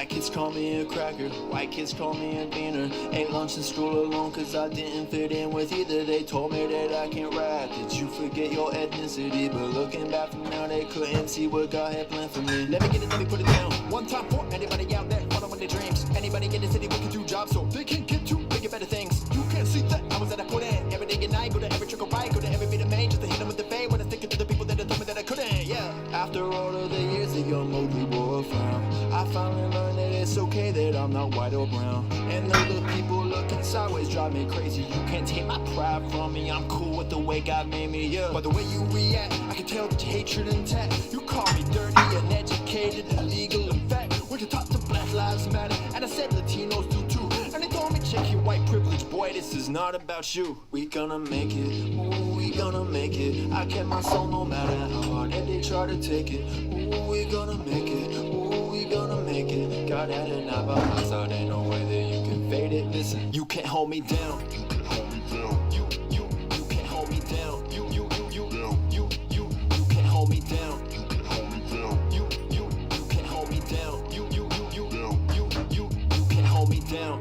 Black kids call me a cracker, white kids call me a beaner. Ate lunch in school alone cause I didn't fit in with either. They told me that I can't rap, did you forget your ethnicity? But looking back from now they couldn't see what God had planned for me. Let me get it, let me put it down. One time for anybody out there following their dreams. Anybody in the city working 2 jobs so they can get to bigger, better things. You can't see that hours that I put in every day and night. Go to every trick or right, go to every bit of main just to hit them with the fame. When I stick it to the people that told me that I couldn't, yeah. After all of the years the young Mowgli wore a frown, I finally learned that it's okay that I'm not white or brown. And the little people looking sideways drive me crazy. You can't take my pride from me, I'm cool with the way God made me, yeah. But the way you react, I can tell that your hatred intact. You call me dirty, uneducated, illegal, and fat. We're taught to Black Lives Matter, and I said Latinos do too. And they told me check your white privilege, boy, this is not about you. We gonna make it, ooh, we gonna make it. I kept my soul no matter how hard that they try to take it. Ooh, we gonna make it, ooh, we gonna make it. Got that and I by my side, ain't no way that you can fade it. Listen, you can't hold me down. You can't hold me down. You can't hold me down. You can't hold me down. You can't hold me down. You can't hold me down. You can't hold me down.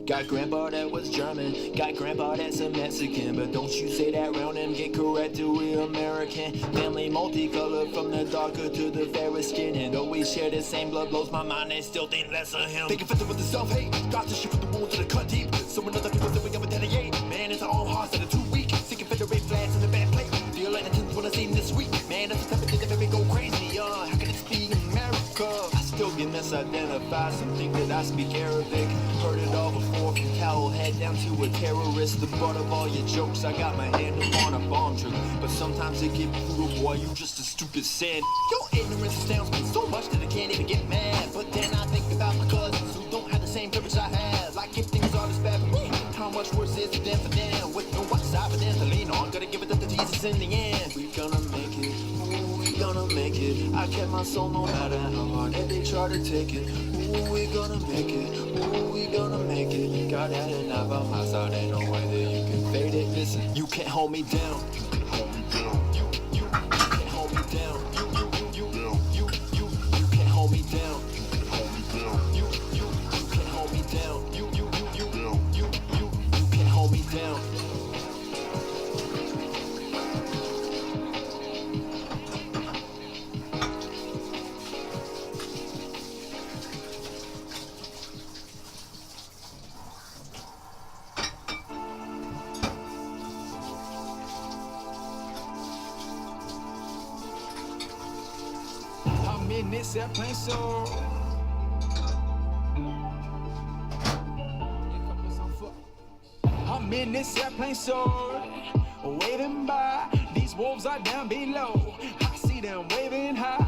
Got grandpa that was German, got grandpa that's a Mexican. But don't you say that round and get corrected, we American. Family multicolored from the darker to the fairest skin. And though we share the same blood, blows my mind, they still think less of him. Thinking fifth with the self-hate, got to shit from the wounds to the cut deep. So when other people say we never retaliate, man, it's our own hearts that are too weak. Seeking Confederate flags in the bad plate. Deal like the tens when I see this week. Man, that's the type of thing that make me go crazy, how can it be America? I still get misidentified, some think that I speak Arabic. Heard it all before, from cowel head down to a terrorist. The butt of all your jokes, I got my hand upon a bomb trick. But sometimes it get brutal, boy, you just a stupid sand. Your ignorance astounds me so much that I can't even get mad. But then I think about my cousins who don't have the same privilege I have. Like if things are this bad for me, how much worse is it than for them? With no outside for them to lean on, gotta give it up to Jesus in the end. We gonna make it, ooh, we gonna make it. I kept my soul no matter how hard that they try to take it. Ooh, we gonna make it, ooh, we gonna make it. Got that and I by my side, ain't no way that you can fade it. Listen, you can't hold me down. You can't hold me down. You can't hold me down. You can't hold me down. You can't hold me down. You can't hold me down. You can't hold me down. I'm in this airplane so I'm in this airplane so waving by. These wolves are down below. I see them waving high.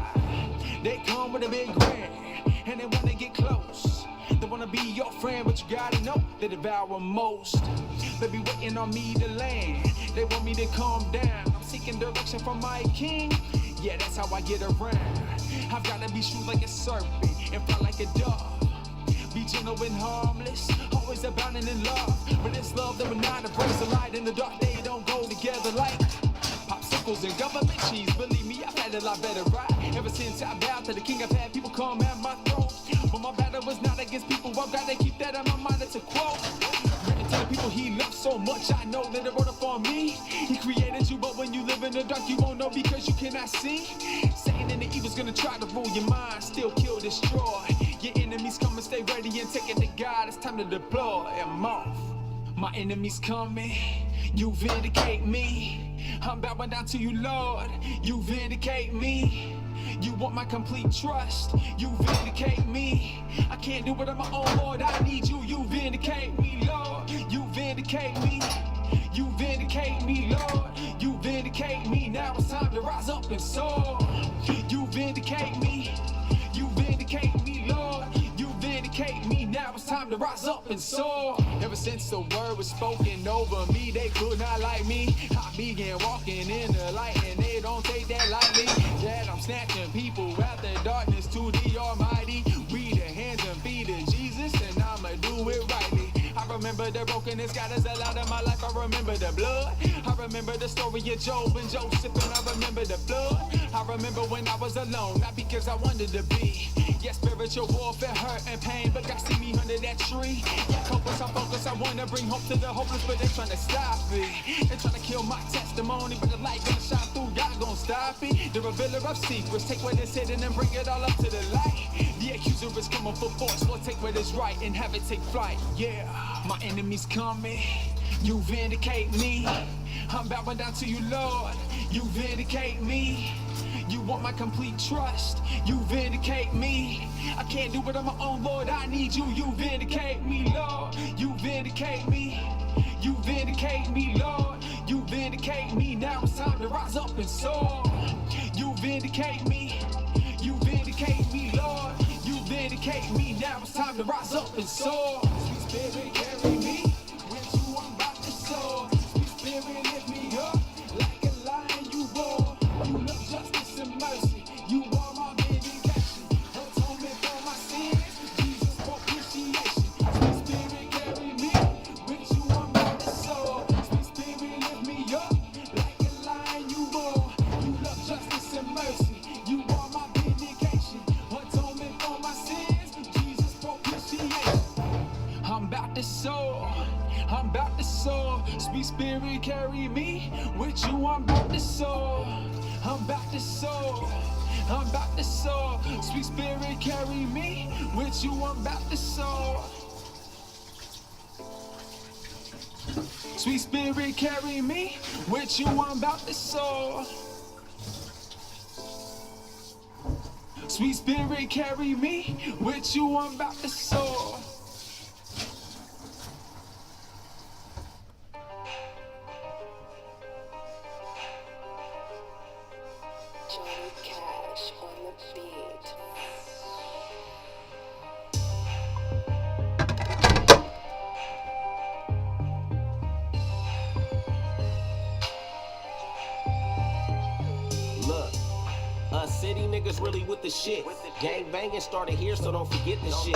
They come with a big grin and they wanna get close. They wanna be your friend, but you gotta know they devour most. They be waiting on me to land. They want me to calm down. I'm seeking direction from my king. Yeah, that's how I get around. I've gotta be true like a serpent and fly like a dove. Be gentle and harmless, always abounding in love. But it's love that will not embrace the light in the dark. They don't go together like popsicles and government cheese. Believe me, I've had a lot better, right? Ever since I bowed to the king, I've had people come at my throat. But my battle was not against people, I've gotta keep that in my mind. It's a quote. Written to the people he loves so much, I know that it wrote it for me. He created you, but when you live in the dark, you won't know because you cannot see. Satan and the evil's gonna try to rule your mind, still kill, destroy. Your enemies come and stay ready and take it to God. It's time to deploy and off. My enemies coming, you vindicate me. I'm bowing down to you, Lord, you vindicate me. You want my complete trust, you vindicate me. I can't do it on my own, Lord, I need you. You vindicate me, Lord, you vindicate me. You vindicate me, Lord, you vindicate me. Now it's time to rise up and soar. You vindicate me, you vindicate me, Lord, you vindicate me. Now it's time to rise up and soar. Ever since the word was spoken over me, they could not like me. I began walking in the light and they don't take that lightly. That I'm snatching people out the darkness to the Almighty. We the hands and feet of Jesus and I'ma do it rightly. I remember remember the brokenness, God is allowed in my life. I remember the blood. I remember the story of Job and Joseph, and I remember the flood. I remember when I was alone, not because I wanted to be. Yeah, spiritual warfare, hurt and pain, but God see me under that tree. Yeah, focus, I wanna bring hope to the hopeless, but they tryna stop me. They tryna kill my testimony, but the light gonna shine through, God gon' stop it. The revealer of secrets, take what is hidden and bring it all up to the light. The accuser is coming for force, Lord, take what is right and have it take flight. Yeah, my enemies coming, you vindicate me. I'm bowing down to you, Lord, you vindicate me. You want my complete trust, you vindicate me. I can't do it on my own, Lord, I need you, you vindicate me, Lord. You vindicate me, you vindicate me, Lord. You vindicate me, now it's time to rise up and soar. You vindicate me, you vindicate me, Lord. You vindicate me, now it's time to rise up and soar. Sweet Spirit, carry me, with you I'm about to soar. Sweet Spirit, lift me up, like a lion you roar. You love justice and mercy, you are my vindication. Atonement for my sins, Jesus propitiation. Sweet Spirit, carry me, with you I'm about to soar. Sweet Spirit, lift me up, like a lion you roar. You love justice and mercy, you are my vindication. Atonement for my sins, Jesus propitiation. I'm about to soar, I'm about to soar. Sweet Spirit, carry me, with you I'm about to soar. I'm about to soar, I'm about to soar. Sweet Spirit, carry me, with you I'm about to soar. Sweet Spirit, carry me, with you I'm about to soar. Sweet Spirit, carry me, with you I'm about to soar. Cash on the beat. Look, us city niggas really with the shit. Gang banging started here, so don't forget the shit.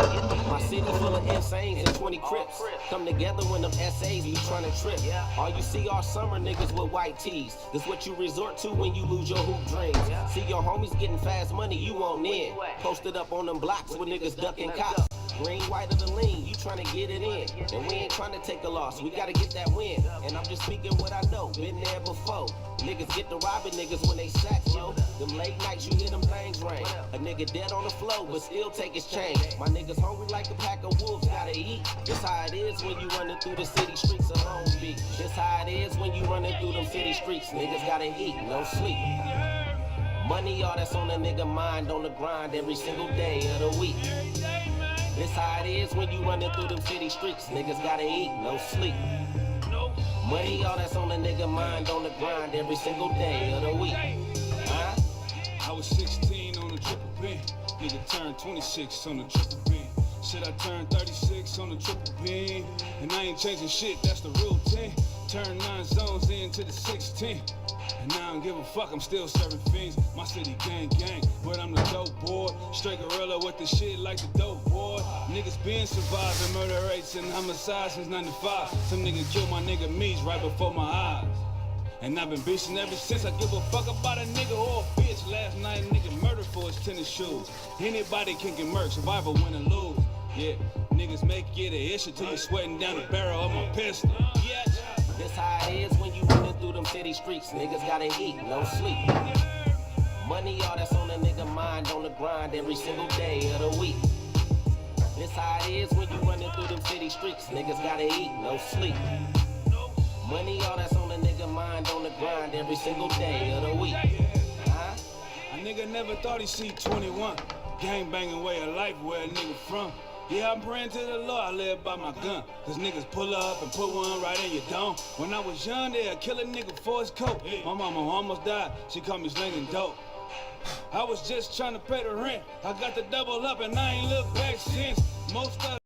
My city full of insanes and 20 crips. Come together when them essays be trying to trip. All you see are summer niggas with white tees. This what you resort to when you lose your hoop dreams. See your homies getting fast money, you won't in. Posted up on them blocks with niggas ducking cops. Green, white, or the lean, you tryna get it in. And we ain't tryna take a loss, we gotta get that win. And I'm just speaking what I know, been there before. Niggas get to robbing niggas when they sack, yo. Them late nights you hear them things ring. A nigga dead on the floor, but still take his chain. My niggas hungry like a pack of wolves, gotta eat. This how it is when you running through the city streets of Long Beach. This how it is when you running through them city streets. Niggas gotta eat, no sleep. Money, all that's on a nigga mind, on the grind every single day of the week. This how it is when you running through them city streets. Niggas gotta eat, no sleep. Money, all that's on a nigga mind, on the grind every single day of the week. I was 16 on the triple P. Nigga turned 26 on the triple P. Shit, I turned 36 on the triple P. And I ain't changing shit, that's the real 10. Turned 9 zones into the 16. And now I don't give a fuck, I'm still serving fiends. My city gang gang, but I'm the dope boy. Straight gorilla with the shit like the dope boy. Niggas been surviving murder rates and homicides since 95. Some nigga killed my nigga Meech right before my eyes. And I've been bitching ever since. I give a fuck about a nigga or a bitch. Last night a nigga murdered for his tennis shoes. Anybody can get murked, survival win or lose. Yeah, niggas make it an issue till you sweating down the barrel of my pistol. Yes. This how it is when you running through them city streets. Niggas gotta eat, no sleep. Money, all that's on a nigga mind, on the grind every single day of the week. This how it is when you running through them city streets. Niggas gotta eat, no sleep. Money, all that's on a nigga mind, on the grind every single day of the week. A nigga never thought he'd see 21. Gang banging way of life, where a nigga from. Yeah, I'm praying to the Lord, I live by my gun. Cause niggas pull up and put one right in your dome. When I was young, they'd kill a nigga for his coat. My mama almost died, she called me slinging dope. I was just trying to pay the rent. I got the double up and I ain't looked back since. Most of